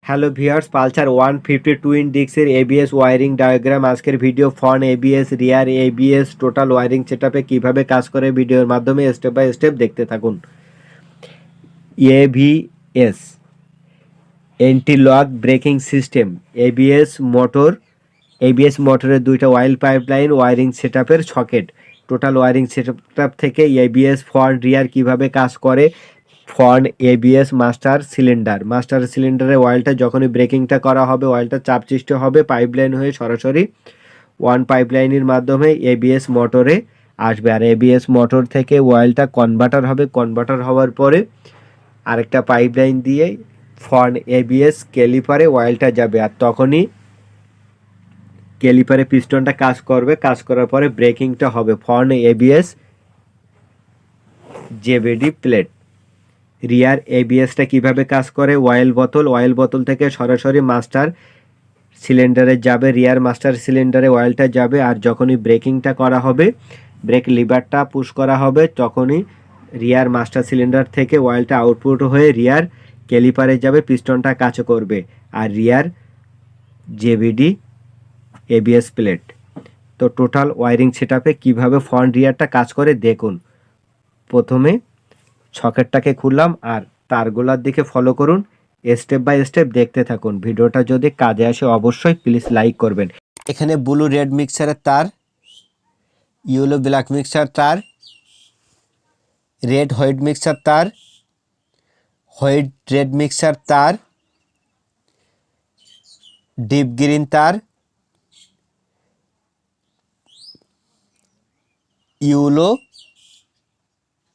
Hello viewers, Pulsar 150 twin ডিস্কের ABS wiring diagram. আজকের video front ABS, রিয়ার ABS, total wiring সেটআপে কিভাবে কাজ করে ভিডিওর মাধ্যমে স্টেপ বাই স্টেপ দেখতে থাকুন। ABS anti lock braking system, ABS মোটরের দুইটা অয়েল পাইপলাইন, ওয়ারিং সেটআপের সকেট। টোটাল ওয়ারিং সেটআপ থেকে এবিএস ফ্রন্ট রিয়ার কিভাবে কাজ করে। ফ্রন্ট এবিএস মাস্টার সিলিন্ডারের অয়েলটা যখনই ব্রেকিংটা করা হবে, অয়েলটা চাপ সৃষ্টি হবে, পাইপলাইন হয়ে সরাসরি ওয়ান পাইপলাইনের মাধ্যমে এবিএস মোটরে আসবে। আর এবিএস মোটর থেকে অয়েলটা কনভার্টার হওয়ার পরে আরেকটা পাইপলাইন দিয়ে ফ্রন্ট এবিএস ক্যালিপারে অয়েলটা যাবে। আর তখনই ক্যালিপারে পিস্টনটা কাজ করার পরে ব্রেকিংটা হবে। Front ABS JBD plate. Rear এবিএসটা কিভাবে কাজ করে। অয়েল বোতল থেকে সরাসরি মাস্টার সিলিন্ডারে যাবে, রিয়ার মাস্টার সিলিন্ডারে অয়েলটা যাবে। আর যখনই ব্রেকিংটা করা হবে, ব্রেক লিভারটা পুশ করা হবে, তখনই রিয়ার মাস্টার সিলিন্ডার থেকে অয়েলটা আউটপুট হয়ে রিয়ার ক্যালিপারে যাবে, পিস্টনটা কাজ করবে। আর রিয়ার জেবিডি এবিএস প্লেট। তো টোটাল ওয়ারিং সেটআপে কিভাবে ফ্রন্ট রিয়ারটা কাজ করে দেখুন। প্রথমে সকেটটাকে খুললাম আর তারগুলার দিকে ফলো করুন, স্টেপ বাই স্টেপ দেখতে থাকুন। ভিডিওটা যদি কাজে আসে অবশ্যই প্লিজ লাইক করবেন। এখানে ব্লু রেড মিক্সারের তার, ইয়েলো ব্ল্যাক মিক্সার তার, রেড হোয়াইট মিক্সার তার, হোয়াইট রেড মিক্সার তার, ডিপ গ্রিন তার, ইয়েলো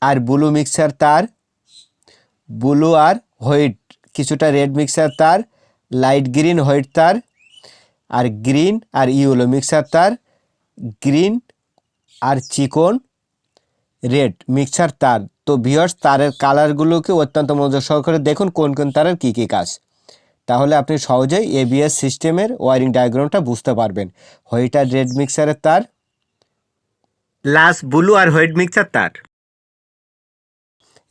আর ব্লু মিক্সার তার, ব্লু আর হোয়াইট কিছুটা রেড মিক্সার তার, লাইট গ্রিন হোয়াইট তার, আর গ্রিন আর ইয়েলো মিক্সার তার, গ্রিন আর চিকন রেড মিক্সার তার। তো ভিউয়ার্স, তারের কালারগুলোকে অত্যন্ত মনোযোগ সহকারে দেখুন কোন কোন তারের কী কী কাজ, তাহলে আপনি সহজেই এবিএস সিস্টেমের ওয়ারিং ডায়াগ্রামটা বুঝতে পারবেন। হোয়াইট আর রেড মিক্সারের তার, লাস্ট ব্লু আর হোয়াইট মিক্সার তার।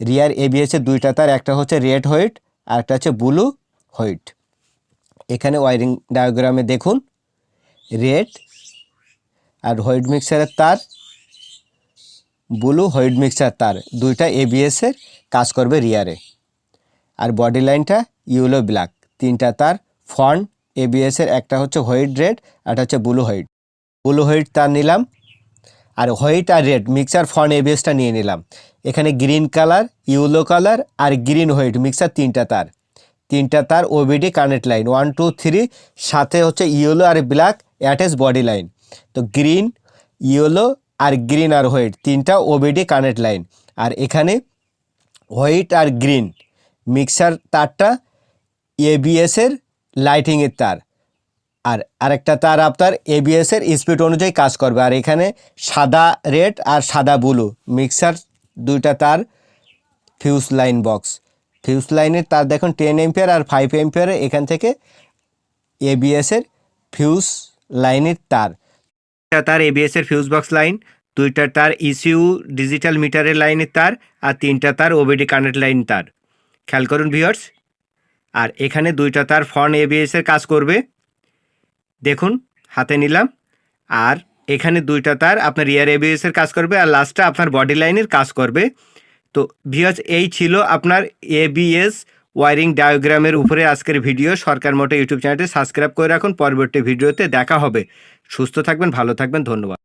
রিয়ার এবিএসের দুইটা তার, একটা হচ্ছে রেড হোয়াইট আর একটা হচ্ছে ব্লু হোয়াইট। এখানে ওয়ারিং ডায়াগ্রামে দেখুন, রেড আর হোয়াইট মিক্সারের তার, ব্লু হোয়াইট মিক্সার তার, দুইটা এবিএসের কাজ করবে রিয়ারে। আর বডি লাইনটা ইয়েলো ব্ল্যাক, তিনটা তার ফ্রন্ট এবিএসের, একটা হচ্ছে হোয়াইট রেড আর একটা হচ্ছে ব্লু হোয়াইট তার নিলাম। আর হোয়াইট আর রেড মিক্সার ফ্রন্ট এবিএসটা নিয়ে নিলাম। এখানে গ্রিন কালার, ইয়েলো কালার আর গ্রিন হোয়াইট মিক্সার তিনটা তার ওবিডি কানেক্ট লাইন 1 2 3, সাথে হচ্ছে ইয়েলো আর ব্ল্যাক অ্যাটাচ বডি লাইন। তো গ্রিন, ইয়েলো আর গ্রিন আর হোয়াইট তিনটা ওবিডি কানেক্ট লাইন। আর এখানে হোয়াইট আর গ্রিন মিক্সার তারটা এবিএসের লাইটিংয়ের তার। আর আরেকটা তার আপনার এবিএসের স্পিড অনুযায়ী কাজ করবে। আর এখানে সাদা রেড আর সাদা ব্লু মিক্সার দুইটা তার ফিউজ লাইনের তার দেখুন 10 এম্পিয়ার আর 5 এম্পিয়ারের। এখান থেকে এবিএসের ফিউজ লাইনের তার এবিএসের ফিউজ বক্স লাইন, দুইটা তার ইসিউ ডিজিটাল মিটারের লাইনের তার, আর তিনটা তার ওবিডি কানেক্ট লাইন তার। খেয়াল করুন ভিউয়ার্স। আর এখানে দুইটা তার ফ্রন্ট এবিএসের কাজ করবে, দেখুন হাতে নিলাম। আর এখানে দুইটা তার আপনার রিয়ার এবিএসের কাজ করবে, আর লাস্টটা আপনার বডি লাইনের কাজ করবে। তো ভিউয়ার্স, এই ছিল আপনার এবিএস ওয়ারিং ডায়াগ্রামের উপরে আজকের ভিডিও। সরকার মোটর ইউটিউব চ্যানেলটি সাবস্ক্রাইব করে রাখুন। পরবর্তী ভিডিওতে দেখা হবে। সুস্থ থাকবেন, ভালো থাকবেন, ধন্যবাদ।